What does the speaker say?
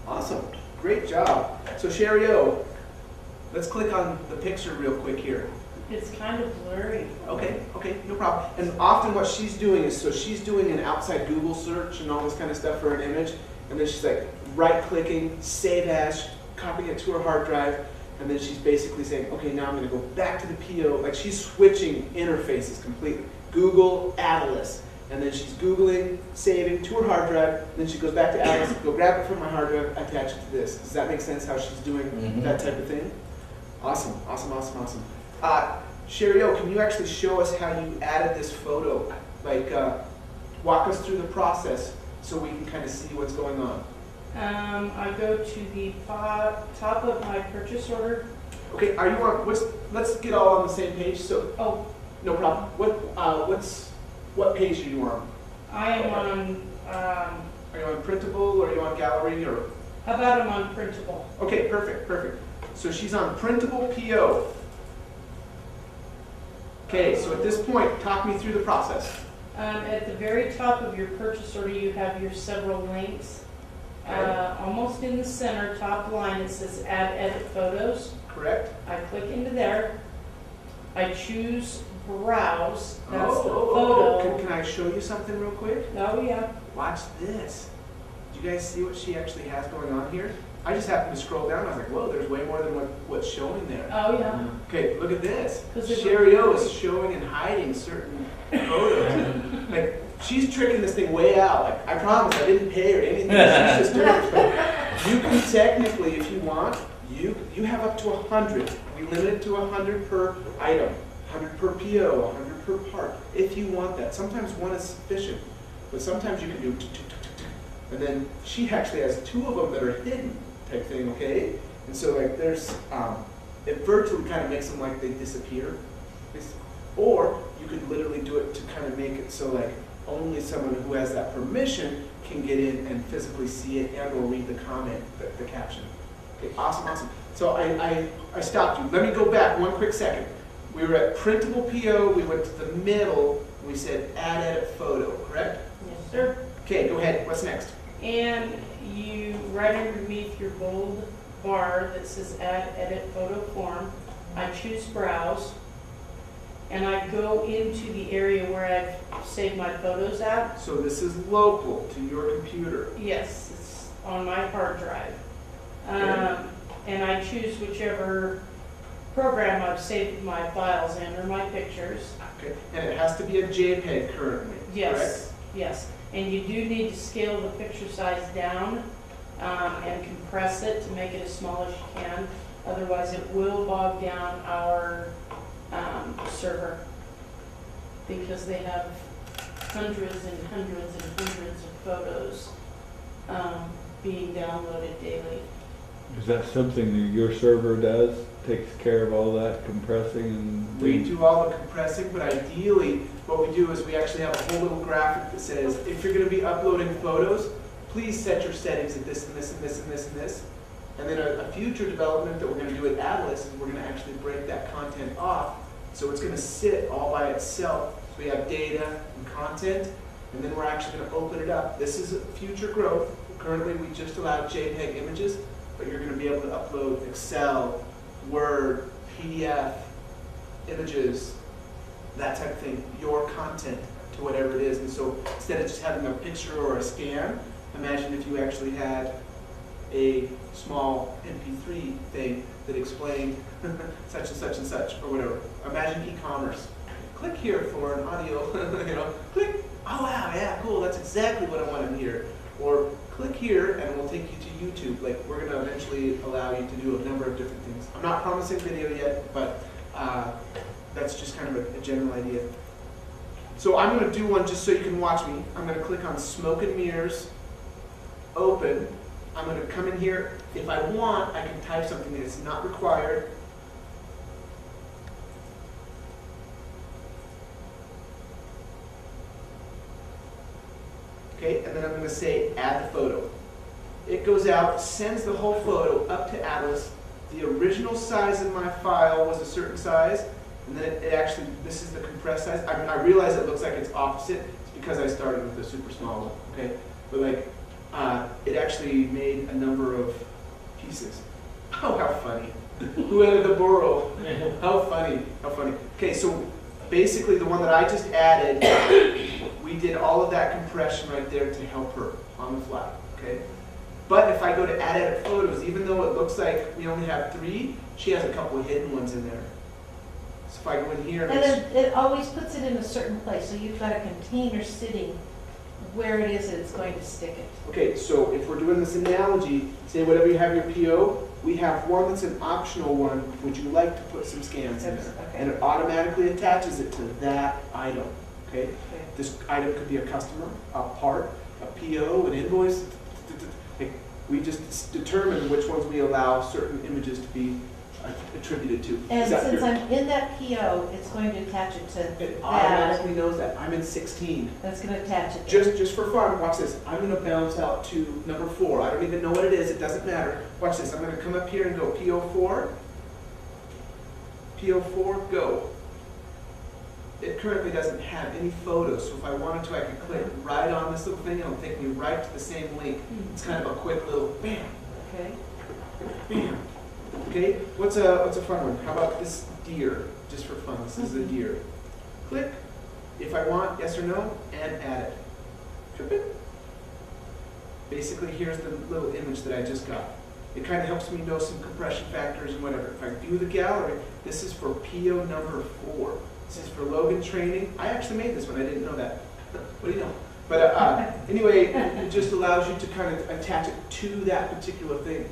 Awesome. Great job. So Sherry O, let's click on the picture real quick here. It's kind of blurry. Okay, no problem. And often what she's doing is, so she's doing an outside Google search and all this kind of stuff for an image, and then she's like right-clicking, save as, copying it to her hard drive, and then she's basically saying, okay, now I'm going to go back to the PO. Like she's switching interfaces completely. Google, Adilas. And then she's Googling, saving to her hard drive, and then she goes back to Alice, go grab it from my hard drive, attach it to this. Does that make sense how she's doing that type of thing? Awesome. Sherry O, can you actually show us how you added this photo? Like, walk us through the process so we can kind of see what's going on. I go to the top of my purchase order. Okay, are you on, let's get all on the same page, so. Oh. No problem. What page are you on? I am on, are you on printable, or are you on gallery, or? how about I'm on printable? Okay, perfect. So she's on printable PO. Okay, so at this point, talk me through the process. At the very top of your purchase order, you have your several links. Almost in the center, top line, it says Add Edit Photos. Correct. I click into there. I choose Browse. That's the photo. Can I show you something real quick? Oh, yeah. Watch this. Do you guys see what she actually has going on here? I just happened to scroll down. I was like, whoa, there's way more than what's showing there. Oh, yeah. Okay, look at this. Sherry O is showing and hiding certain photos. Like, she's tricking this thing way out. Like, I promise I didn't pay her anything. She's just doing it. You can technically, if you want, you have up to 100. We limit it to 100 per item, 100 per PO, 100 per part, if you want that. Sometimes one is sufficient, but sometimes you can do and then she actually has 2 of them that are hidden type thing, okay? And so like there's, it virtually kind of makes them like they disappear. Or you could literally do it to kind of make it so like only someone who has that permission can get in and physically see it and or read the comment, the caption. Okay, awesome. So I stopped you. Let me go back one quick second. We were at printable PO, we went to the middle, we said add edit photo, correct? Yes, sir. Okay, go ahead. What's next? And you, right underneath your bold bar that says Add Edit Photo Form, I choose Browse, and I go into the area where I've saved my photos at. So this is local to your computer. Yes, it's on my hard drive. Okay. And I choose whichever program I've saved my files in or my pictures. Okay, and it has to be a JPEG currently, Yes, correct? yes. And you do need to scale the picture size down and compress it to make it as small as you can. Otherwise, it will bog down our server because they have hundreds and hundreds and hundreds of photos being downloaded daily. Is that something that your server does? Takes care of all that compressing and... We do all the compressing, but ideally what we do is we actually have a whole little graphic that says, if you're going to be uploading photos, please set your settings at this and this and this and this and this. And then a future development that we're going to do at Adilas is we're going to actually break that content off. So it's going to sit all by itself. So we have data and content, and then we're actually going to open it up. This is future growth. Currently we just allow JPEG images, but you're going to be able to upload Excel, Word, PDF, images, that type of thing, your content to whatever it is. And so instead of just having a picture or a scan, imagine if you actually had a small MP3 thing that explained such and such and such or whatever. Imagine e-commerce. Click here for an audio, click, oh wow, yeah, cool, that's exactly what I want to hear. Or click here and we'll take you to YouTube. Like, we're going to eventually allow you to do a number of different things. I'm not promising video yet, but that's just kind of a general idea. So I'm going to do one just so you can watch me. I'm going to click on Smoke and Mirrors, Open. I'm going to come in here. If I want, I can type something that's not required. Okay, and then I'm going to say add the photo. It goes out, sends the whole photo up to Atlas. The original size of my file was a certain size, and then it actually, this is the compressed size. I realize it looks like it's opposite. It's because I started with a super small one, okay? But like, it actually made a number of pieces. Oh, how funny. Who added the burrow? How funny, how funny. Okay, so basically the one that I just added, we did all of that compression right there to help her on the fly, okay? But if I go to add edit photos, even though it looks like we only have 3, she has a couple of hidden ones in there. So if I go in here, And it always puts it in a certain place, so you've got a container sitting where it is that it's going to stick it. okay, so if we're doing this analogy, say whatever you have your PO, we have one that's an optional one. Would you like to put some scans in there? Okay. And it automatically attaches it to that item, okay? Okay. This item could be a customer, a part, a PO, an invoice. Like, we just determine which ones we allow certain images to be attributed to. And Is that since fair? I'm in that PO, it's going to attach it to It that. automatically knows that. I'm in 16. That's going to attach it. there. Just for fun, watch this. I'm going to bounce out to number 4. I don't even know what it is. It doesn't matter. Watch this. I'm going to come up here and go PO4. PO4, go. It currently doesn't have any photos, so if I wanted to, I could click right on this little thing and it'll take me right to the same link. It's kind of a quick little bam, Okay. bam. Okay, what's a fun one? How about this deer, just for fun? This is a deer. Click, if I want, yes or no, and add it. Trip it. Basically, here's the little image that I just got. It kind of helps me know some compression factors and whatever. If I view the gallery, this is for PO number 4. This is for Logan training. I actually made this one. I didn't know that. What do you know? But anyway, it just allows you to kind of attach it to that particular thing.